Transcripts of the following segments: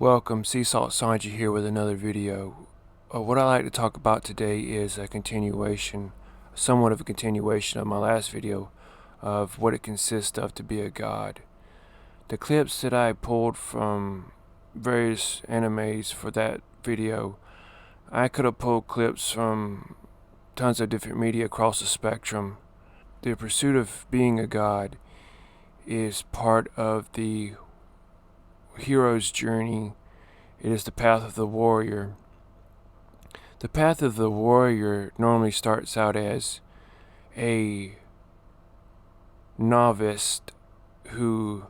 Welcome, Sea Salt Sanji here with another video. What I like to talk about today is somewhat of a continuation of my last video of what it consists of to be a god. The clips that I pulled from various animes for that video, I could have pulled clips from tons of different media across the spectrum. The pursuit of being a god is part of the hero's journey. It is the path of the warrior. The path of the warrior normally starts out as a novice who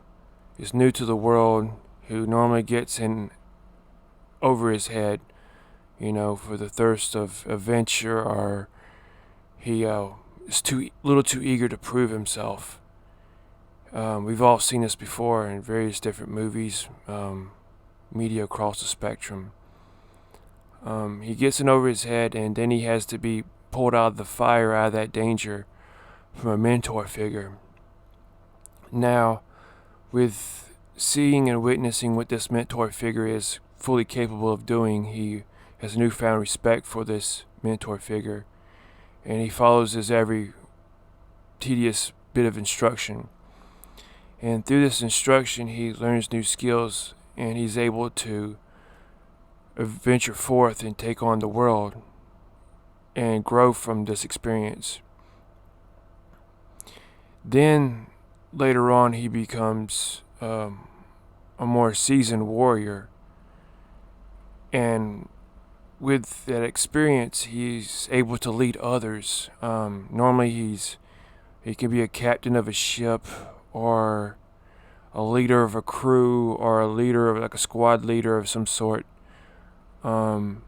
is new to the world, who normally gets in over his head, for the thirst of adventure, or he is little too eager to prove himself. We've all seen this before in various different movies, media across the spectrum. He gets in over his head, and then he has to be pulled out of the fire, out of that danger, from a mentor figure. Now, with seeing and witnessing what this mentor figure is fully capable of doing, he has a newfound respect for this mentor figure, and he follows his every tedious bit of instruction. And through this instruction, he learns new skills, and he's able to venture forth and take on the world and grow from this experience. Then later on, he becomes a more seasoned warrior, and with that experience, he's able to lead others. Normally, he can be a captain of a ship, or a leader of a crew, or a leader of a squad leader of some sort. Then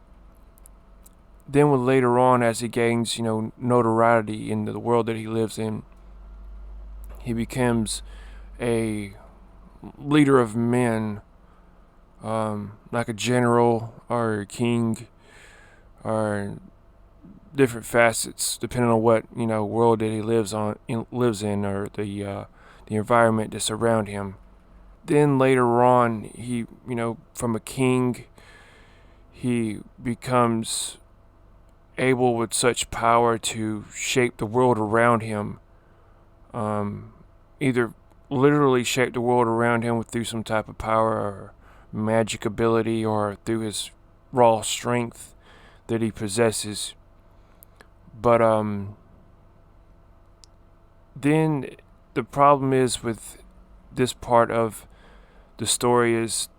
later on, as he gains, notoriety in the world that he lives in, he becomes a leader of men, like a general or a king, or different facets depending on what world that he lives in, or the environment that's around him. Then later on, he, from a king, he becomes able with such power to shape the world around him. Either literally shape the world around him through some type of power or magic ability, or through his raw strength that he possesses. But then the problem is with this part of the story is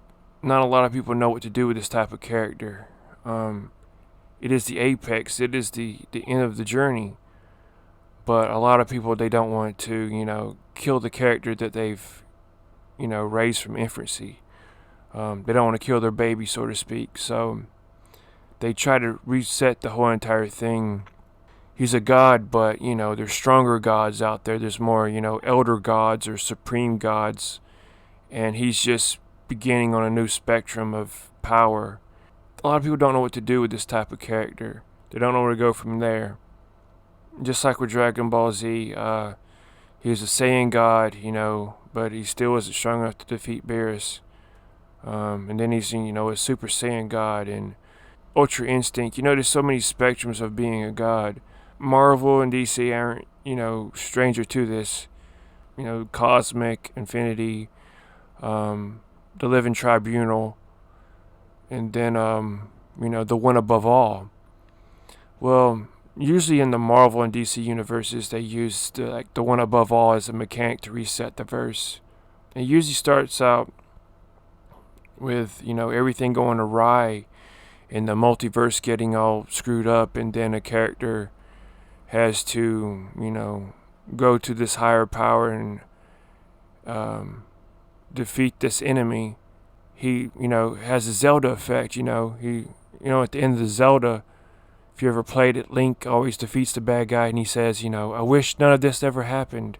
not a lot of people know what to do with this type of character. It is the apex. It is the end of the journey. But a lot of people, they don't want to, kill the character that they've, raised from infancy. They don't want to kill their baby, so to speak. So they try to reset the whole entire thing. He's a god, but, there's stronger gods out there. There's more, elder gods or supreme gods. And he's just beginning on a new spectrum of power. A lot of people don't know what to do with this type of character. They don't know where to go from there. Just like with Dragon Ball Z, he was a Saiyan god, but he still wasn't strong enough to defeat Beerus. And then he's, a Super Saiyan god and Ultra Instinct. There's so many spectrums of being a god. Marvel and DC aren't, stranger to this. Cosmic, Infinity, the Living Tribunal, and then, the one above all. Well, usually in the Marvel and DC universes, they use the one above all as a mechanic to reset the verse. It usually starts out with, everything going awry and the multiverse getting all screwed up, and then a character has to, go to this higher power and defeat this enemy. He, has a Zelda effect. He, at the end of the Zelda, if you ever played it, Link always defeats the bad guy, and he says, I wish none of this ever happened.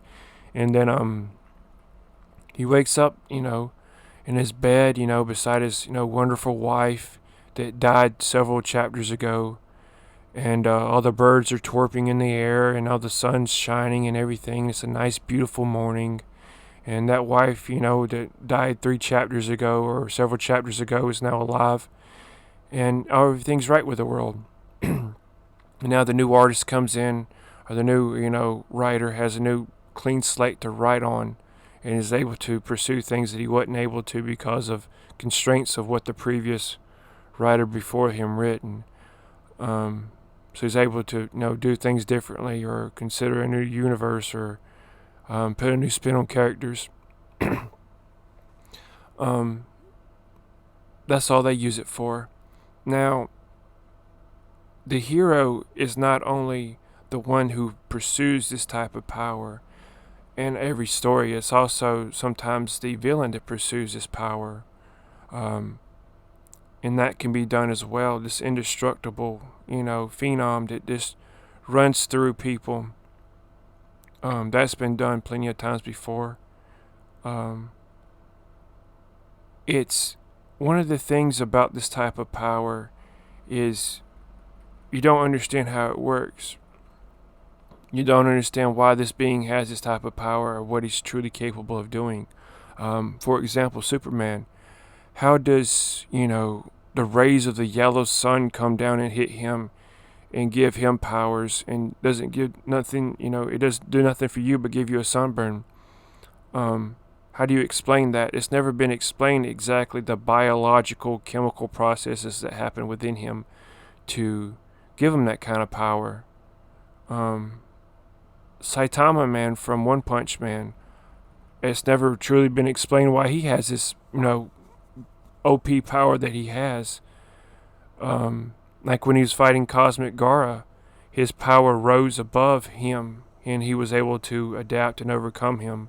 And then he wakes up, in his bed, beside his, wonderful wife that died several chapters ago. And all the birds are twerping in the air, and all the sun's shining and everything. It's a nice, beautiful morning. And that wife, that died 3 chapters ago or several chapters ago is now alive. And everything's right with the world. And now the new artist comes in, or the new, writer has a new clean slate to write on, and is able to pursue things that he wasn't able to because of constraints of what the previous writer before him written. So he's able to, do things differently, or consider a new universe, or put a new spin on characters. That's all they use it for. Now, the hero is not only the one who pursues this type of power in every story, it's also sometimes the villain that pursues this power. And that can be done as well. This indestructible, phenom that just runs through people. That's been done plenty of times before. It's one of the things about this type of power is you don't understand how it works. You don't understand why this being has this type of power or what he's truly capable of doing. For example, Superman. How does, the rays of the yellow sun come down and hit him and give him powers, and doesn't give nothing, it doesn't do nothing for you but give you a sunburn? How do you explain that? It's never been explained exactly the biological, chemical processes that happen within him to give him that kind of power. Saitama Man from One Punch Man, it's never truly been explained why he has this, OP power that he has. Like when he was fighting Cosmic Gara, his power rose above him and he was able to adapt and overcome him.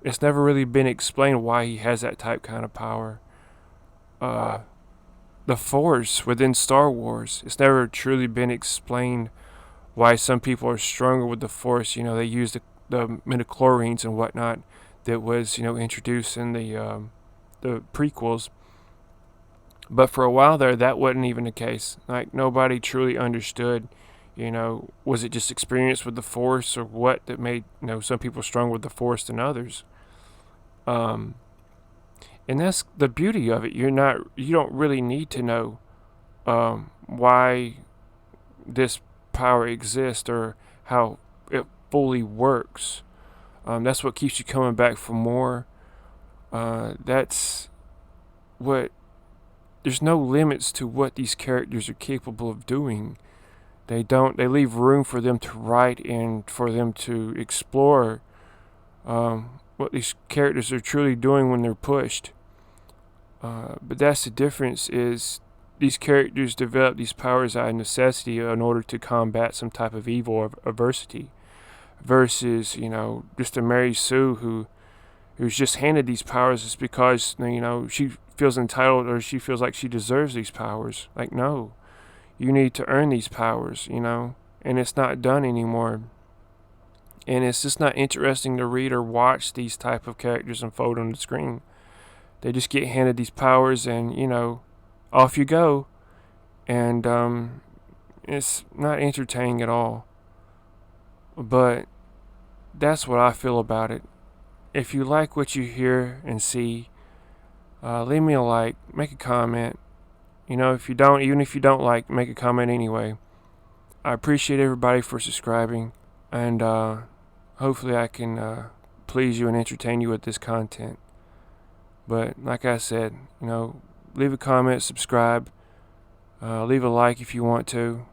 It's never really been explained why he has that kind of power. The Force within Star Wars, it's never truly been explained why some people are stronger with the Force. They use the midichlorians and whatnot that was, introduced in the prequels. But for a while there, that wasn't even the case. Like, nobody truly understood, was it just experience with the Force or what that made, some people stronger with the Force than others. And that's the beauty of it. You don't really need to know why this power exists or how it fully works. That's what keeps you coming back for more. That's what, there's no limits to what these characters are capable of doing. They leave room for them to write and for them to explore what these characters are truly doing when they're pushed. But that's the difference, is these characters develop these powers out of necessity in order to combat some type of evil or adversity, versus, just a Mary Sue who's just handed these powers just because, she feels entitled or she feels like she deserves these powers. Like, no, you need to earn these powers, and it's not done anymore. And it's just not interesting to read or watch these type of characters unfold on the screen. They just get handed these powers and, off you go. And it's not entertaining at all. But that's what I feel about it. If you like what you hear and see, leave me a like, make a comment. If you don't, even if you don't like, make a comment anyway. I appreciate everybody for subscribing, and hopefully I can please you and entertain you with this content. But like I said, leave a comment, subscribe, leave a like if you want to.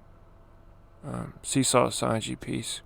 Sea Salt Sanji, peace.